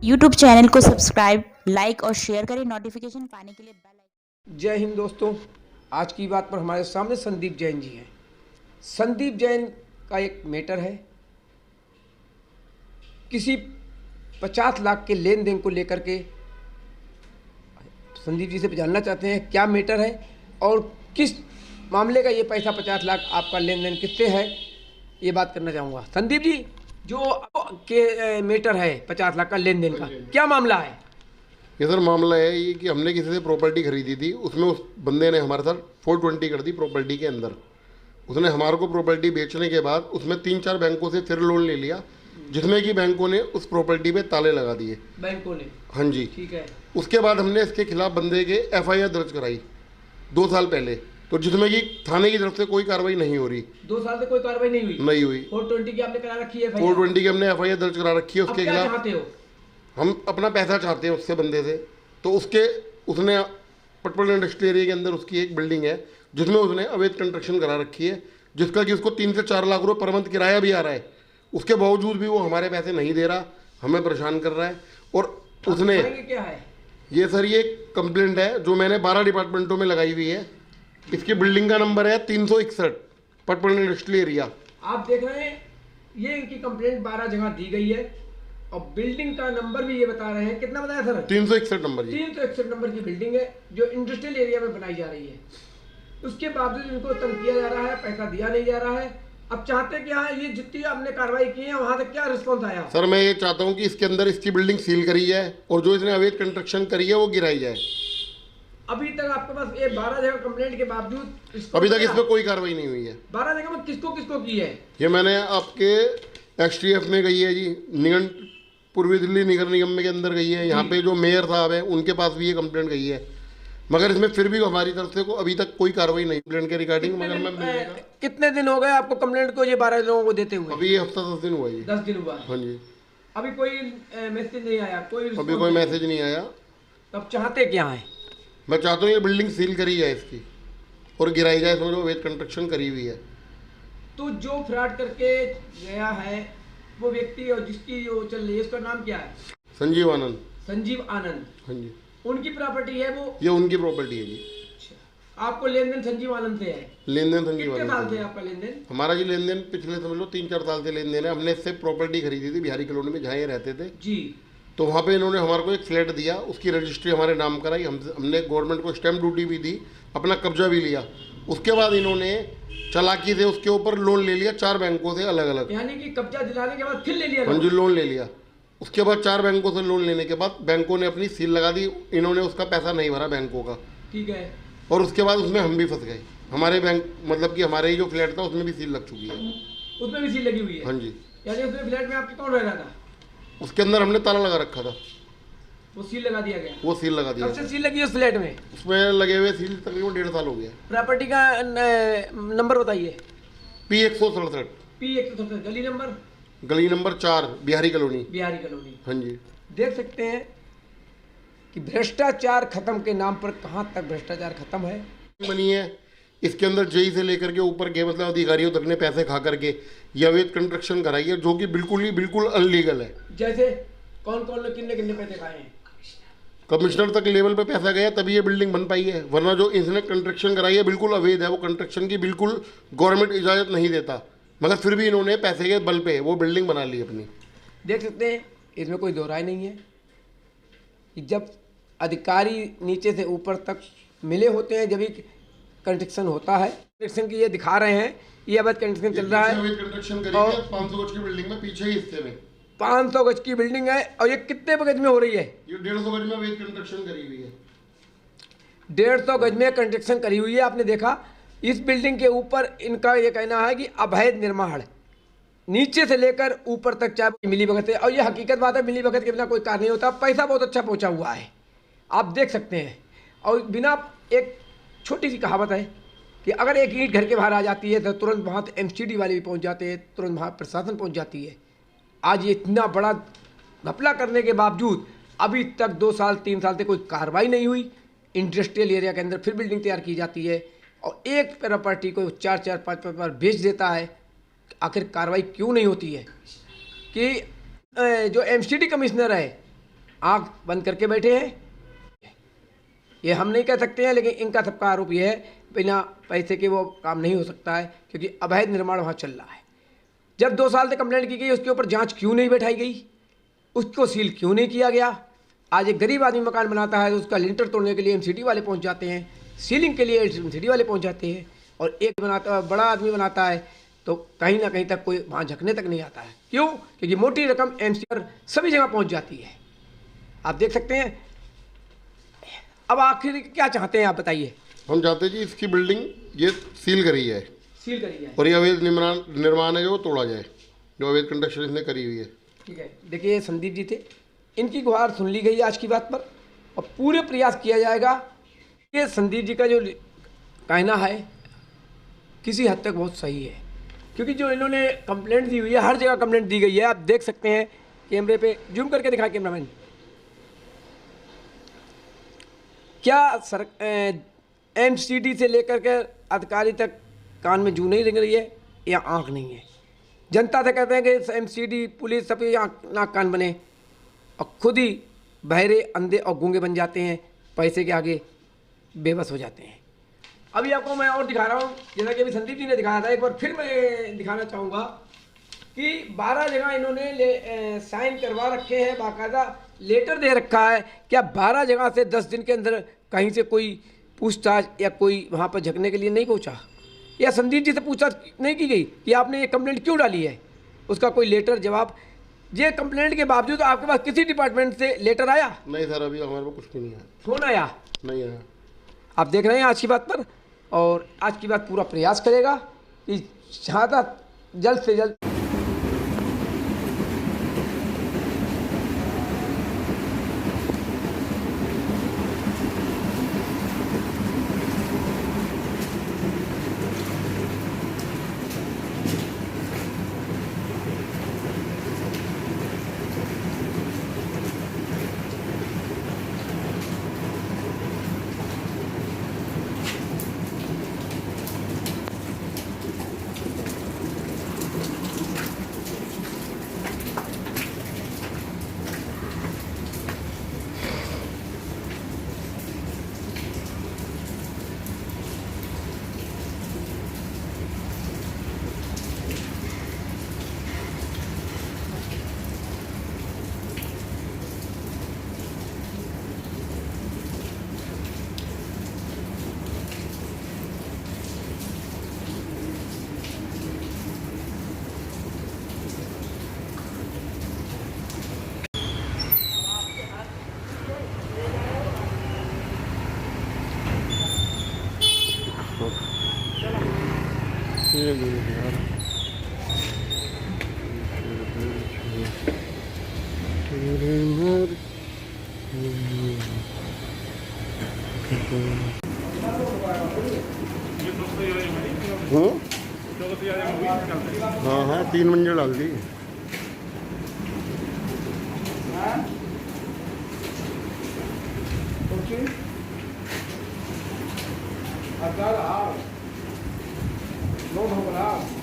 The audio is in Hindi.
यूट्यूब चैनल को सब्सक्राइब, लाइक और शेयर करें। नोटिफिकेशन पाने के लिए बेल आइकन। जय हिंद दोस्तों। आज की बात पर हमारे सामने संदीप जैन जी हैं। संदीप जैन का एक मैटर है, किसी 50 लाख के लेन देन को लेकर के संदीप जी से जानना चाहते हैं क्या मैटर है और किस मामले का ये पैसा 50 लाख आपका लेन देन किससे है, ये बात करना चाहूँगा। संदीप जी, जो के मैटर है 50 लाख का लेन देन का, क्या मामला है? ये सर मामला है ये कि हमने किसी से प्रॉपर्टी खरीदी थी, उसमें उस बंदे ने हमारे साथ 420 कर दी प्रॉपर्टी के अंदर। उसने हमारे को प्रॉपर्टी बेचने के बाद उसमें 3-4 बैंकों से फिर लोन ले लिया, जिसमें कि बैंकों ने उस प्रॉपर्टी पे ताले लगा दिए। बैंकों ने? हाँ जी, ठीक है। उसके बाद हमने इसके खिलाफ बंदे के FIR दर्ज कराई 2 साल पहले, तो जिसमें कि थाने की तरफ से कोई कार्रवाई नहीं हो रही। 2 साल से कोई कार्रवाई नहीं हुई? नहीं हुई। 420 की आपने करा रखी है? 420 की हमने FIR दर्ज करा रखी है उसके खिलाफ। चाहते हो? हम अपना पैसा चाहते हैं उससे बंदे से। तो उसने पटपड़ इंडस्ट्री एरिया के अंदर उसकी एक बिल्डिंग है जिसमें उसने अवैध कंस्ट्रक्शन करा रखी है, जिसका कि उसको 3 से 4 लाख रुपए पर मंथ किराया भी आ रहा है। उसके बावजूद भी वो हमारे पैसे नहीं दे रहा, हमें परेशान कर रहा है। और उसने क्या है ये सर, ये कंप्लेंट है जो मैंने 12 डिपार्टमेंटों में लगाई हुई है। इसकी बिल्डिंग का नंबर है 361 पटपड़ इंडस्ट्री एरिया। आप देख रहे हैं, ये इनकी कंप्लेंट 12 जगह दी गई है और बिल्डिंग का नंबर भी ये बता रहे हैं। कितना बताया सर? 361 नंबर जी। 361 नंबर की बिल्डिंग है जो इंडस्ट्रियल एरिया में बनाई जा रही है। उसके बावजूद इनको तंग किया जा रहा है, पैसा दिया नहीं जा रहा है। अब चाहते क्या है, ये जितनी आपने कार्रवाई की है वहां तक क्या रिस्पॉन्स आया? सर मैं ये चाहता हूँ कि इसके अंदर इसकी बिल्डिंग सील करी जाए और जो इसने अवैध कंस्ट्रक्शन करी है वो गिराई जाए। अभी तक आपके पास ये 12 जगह कंप्लेंट के बावजूद अभी तक इस पर कोई कार्रवाई नहीं हुई है। 12 जगह में किसको किसको की है? ये मैंने आपके STF में गई है जी, निगम पूर्वी दिल्ली नगर निगम के अंदर गई है। यहाँ पे जो मेयर साहब हैं उनके पास भी ये कंप्लेंट गई है, मगर इसमें फिर भी हमारी तरफ से अभी तक कोई कार्रवाई नहीं कंप्लेंट के रिगार्डिंग। मगर मैं कितने दिन हो गए आपको कंप्लेंट को ये 12 लोगों को देते हुए? अभी ये हफ्ता 10 दिन हुआ जी। 10 दिन हुआ? हाँ जी। अभी कोई मैसेज नहीं आया? अभी कोई मैसेज नहीं आया। तब चाहते क्या है? मैं चाहता हूँ ये बिल्डिंग सील करी जाए इसकी और गिराई जाए, इसमें जो अवैध कंस्ट्रक्शन करी हुई है। तो जो फ्रॉड करके गया है वो व्यक्ति और जिसकी जो चल रही है उसका नाम क्या है? संजीव आनंद। संजीव आनंद? हाँ जी। उनकी प्रॉपर्टी है वो? ये उनकी प्रॉपर्टी है जी। आपको लेन देन संजीव आनंद से है? लेन देन संजीव कितने साल आनंद से से आपका लेन देन? हमारा जी लेन देन पिछले समझ लो 3-4 साल से लेन देन है। हमने इससे प्रॉपर्टी खरीदी थी बिहारी कॉलोनी में जहाँ ये रहते थे जी। तो वहाँ पे इन्होंने हमारे को एक फ्लैट दिया, उसकी रजिस्ट्री हमारे नाम कराई, हमने गवर्नमेंट को स्टैम्प ड्यूटी भी दी, अपना कब्जा भी लिया। उसके बाद इन्होंने चालाकी से उसके ऊपर लोन ले लिया 4 बैंकों से अलग अलग। यानी कि कब्जा दिलाने के बाद फिर ले लिया? हाँ जी, लोन ले लिया। उसके बाद 4 बैंकों से लोन लेने के बाद बैंकों ने अपनी सील लगा दी, इन्होंने उसका पैसा नहीं भरा बैंकों का। ठीक है। और उसके बाद उसमें हम भी फंस गए। हमारे बैंक मतलब कि हमारे ही जो फ्लैट था उसमें भी सील लग चुकी है। उसमें भी सील लगी हुई है? हाँ जी। यानी उसमें फ्लैट में आपके कौन रह रहा था? उसके अंदर हमने ताला लगा रखा था, वो सील लगा दिया गया? वो सील लगा दिया। कब से सील लगी उस फ्लैट में? उसमें लगे हुए सील तकरीबन 1.5 साल हो गया। प्रॉपर्टी का नंबर बताइए। P167 P167 गली नंबर? गली number 4 Bihari colony. Bihari colony. हाँ जी। देख सकते हैं कि भ्रष्टाचार खत्म के नाम पर कहां तक भ्रष्टाचार खत्म है। बनी है इसके अंदर जेई से लेकर के ऊपर के मतलब अधिकारियों तक ने पैसे खा करके ये अवैध कंस्ट्रक्शन कराई है, जो कि बिल्कुल अनलीगल है। जैसे कौन कौन लोग कितने कितने पैसे खाए हैं? कमिश्नर तक लेवल पे पैसा गया तभी ये बिल्डिंग बन पाई है, वरना जो इसने कंस्ट्रक्शन कराई है बिल्कुल अवैध है। वो कंस्ट्रक्शन की बिल्कुल गवर्नमेंट इजाज़त नहीं देता, मगर फिर भी इन्होंने पैसे के बल पे वो बिल्डिंग बना ली अपनी। देख सकते हैं, इसमें कोई दो राय नहीं है कि जब अधिकारी नीचे से ऊपर तक मिले होते हैं जब भी कंस्ट्रक्शन होता है। कंस्ट्रक्शन की ये दिखा रहे हैं, ये अवैध कंस्ट्रक्शन चल रहा है। अवैध कंस्ट्रक्शन करी है 500 गज की बिल्डिंग में, पीछे ही हिस्से में 500 गज की बिल्डिंग है और ये कितने गज में हो रही है? ये 150 गज में अवैध कंस्ट्रक्शन करी हुई है। 150 गज में कंस्ट्रक्शन करी हुई है। आपने देखा इस बिल्डिंग के ऊपर इनका ये कहना है कि अवैध निर्माण नीचे से लेकर ऊपर तक चाहे मिली भगत है, और ये हकीकत बात है, मिली भगत के बिना कोई कार्य नहीं होता। पैसा बहुत अच्छा पहुंचा हुआ है, आप देख सकते हैं। और बिना, एक छोटी सी कहावत है कि अगर एक ईंट घर के बाहर आ जाती है तो तुरंत वहाँ MCD वाले भी पहुँच जाते हैं, तुरंत वहाँ प्रशासन पहुँच जाती है। आज ये इतना बड़ा घपला करने के बावजूद अभी तक 2 साल 3 साल से कोई कार्रवाई नहीं हुई। इंडस्ट्रियल एरिया के अंदर फिर बिल्डिंग तैयार की जाती है और एक प्रॉपर्टी को 4-4 5-5 बार बेच देता है। आखिर कार्रवाई क्यों नहीं होती है? कि जो MCD कमिश्नर है आंख बंद करके बैठे हैं। ये हम नहीं कह सकते हैं, लेकिन इनका सबका आरोप ये है बिना पैसे के वो काम नहीं हो सकता है, क्योंकि अवैध निर्माण वहाँ चल रहा है। जब 2 साल से कंप्लेंट की गई, उसके ऊपर जांच क्यों नहीं बैठाई गई, उसको सील क्यों नहीं किया गया। आज एक गरीब आदमी मकान बनाता है तो उसका लिंटर तोड़ने के लिए एमसीडी वाले पहुंच जाते हैं, सीलिंग के लिए एमसीडी वाले पहुंच जाते हैं, और एक बड़ा आदमी बनाता है तो कहीं ना कहीं तक कोई वहाँ झकने तक नहीं आता है। क्यों? क्योंकि मोटी रकम एमसी पर सभी जगह पहुँच जाती है। आप देख सकते हैं। अब आखिर क्या चाहते हैं आप बताइए। हम चाहते हैं जी इसकी बिल्डिंग ये सील करी जाए, सील करी जाए और ये अवैध निर्माण है जो तोड़ा जाए, जो अवैध कंस्ट्रक्शन इसने करी हुई है। ठीक है। देखिए संदीप जी थे, इनकी गुहार सुन ली गई आज की बात पर, और पूरे प्रयास किया जाएगा। ये संदीप जी का जो कहना है किसी हद तक बहुत सही है, क्योंकि जो इन्होंने कंप्लेंट दी हुई है, हर जगह कंप्लेंट दी गई है। आप देख सकते हैं कैमरे पे, जूम करके दिखाएं कैमरामैन। क्या सर एमसीडी से लेकर के अधिकारी तक कान में जू नहीं लग रही है या आंख नहीं है। जनता से कहते हैं कि एमसीडी पुलिस सभी नाक कान बने, और खुद ही बहरे अंधे और गूंगे बन जाते हैं, पैसे के आगे बेबस हो जाते हैं। अभी आपको मैं और दिखा रहा हूँ, जैसा कि अभी संदीप जी ने दिखाया था, एक बार फिर मैं दिखाना चाहूँगा कि 12 जगह इन्होंने साइन करवा रखे हैं, बाकायदा लेटर दे रखा है। क्या 12 जगह से 10 दिन के अंदर कहीं से कोई पूछताछ या कोई वहाँ पर झकने के लिए नहीं पहुँचा, या संदीप जी से पूछताछ नहीं की गई कि आपने ये कंप्लेंट क्यों डाली है, उसका कोई लेटर जवाब। ये कंप्लेंट के बावजूद तो आपके पास किसी डिपार्टमेंट से लेटर आया? नहीं सर, अभी हमारे पास कुछ भी नहीं आया। फोन आया? नहीं आया। आप देख रहे हैं आज की बात पर, और आज की बात पूरा प्रयास करेगा कि ज़्यादा जल्द से जल्द हाँ हाँ, 3 मंजिल डाल दी। नोट हो रहा